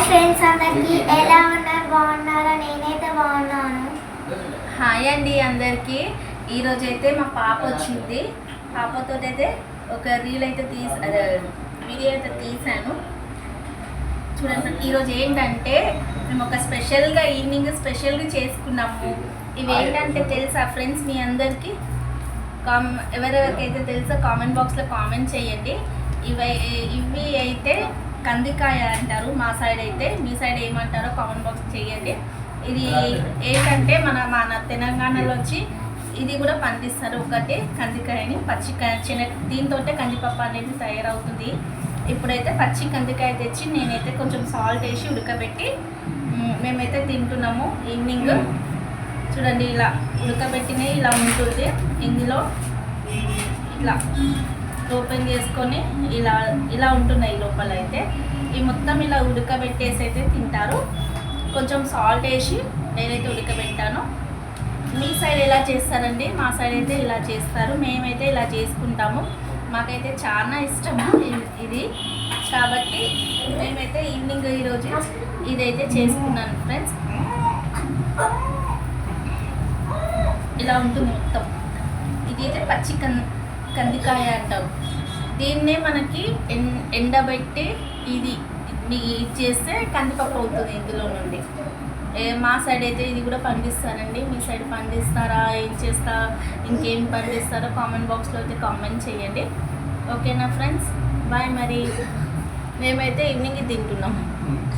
Friends అందరికి ఎలా ఉన్నారు? బాగున్నారా? నేనైతే బాగున్నాను. హాయ్ అండి అందరికీ. ఈరోజు అయితే మా పాప వచ్చింది. పాపతో అయితే ఒక రీల్ అయితే వీడియో అయితే తీసాను చూడండి. ఈరోజు ఏంటంటే మేము ఒక స్పెషల్గా ఈవినింగ్ స్పెషల్గా చేసుకున్నాము. ఇవి ఏంటంటే తెలుసా ఫ్రెండ్స్ మీ అందరికీ? ఎవరెవరికైతే తెలుసో కామెంట్ బాక్స్లో కామెంట్ చేయండి. ఇవి అయితే కందికాయ అంటారు మా సైడ్ అయితే. మీ సైడ్ ఏమంటారో కామెంట్ బాక్స్ చేయండి. ఇది ఏంటంటే మన తెలంగాణలో వచ్చి ఇది కూడా పండిస్తారు. ఒకటి కందికాయని పచ్చి దీంతో కందిపప్పు అనేది తయారవుతుంది. ఇప్పుడైతే పచ్చి కందికాయ తెచ్చి నేనైతే కొంచెం సాల్ట్ వేసి ఉడకబెట్టి మేమైతే తింటున్నాము ఈవినింగ్. చూడండి ఇలా ఉడకబెట్టినవి ఇలా ఉంటుంది. ఇందులో ఇట్లా ఓపెన్ చేసుకొని ఇలా ఉంటున్నాయి లోపల అయితే. ఈ మొత్తం ఇలా ఉడకబెట్టేసి అయితే తింటారు. కొంచెం సాల్ట్ వేసి నేనైతే ఉడకబెట్టాను. మీ సైడ్ ఎలా చేస్తారండి? మా సైడ్ అయితే ఇలా చేస్తారు. మేమైతే ఇలా చేసుకుంటాము. మాకైతే చాలా ఇష్టము ఇది కాబట్టి మేమైతే ఈవినింగ్ ఈరోజు ఇదైతే చేసుకున్నాను ఫ్రెండ్స్. ఇలా ఉంటుంది మొత్తం. ఇది అయితే పచ్చి కందికాయ అంటారు. దీన్నే మనకి ఎండబెట్టి ఇది చేస్తే కందిపప్పు అవుతుంది ఇందులో నుండి. మా సైడ్ అయితే ఇది కూడా పండిస్తారండి. మీ సైడ్ పండిస్తారా? ఏం ఇంకేం పండిస్తారో కామెంట్ బాక్స్లో అయితే కామెంట్ చేయండి. ఓకేనా ఫ్రెండ్స్? బాయ్. మరి మేమైతే ఈవినింగ్ తింటున్నాం.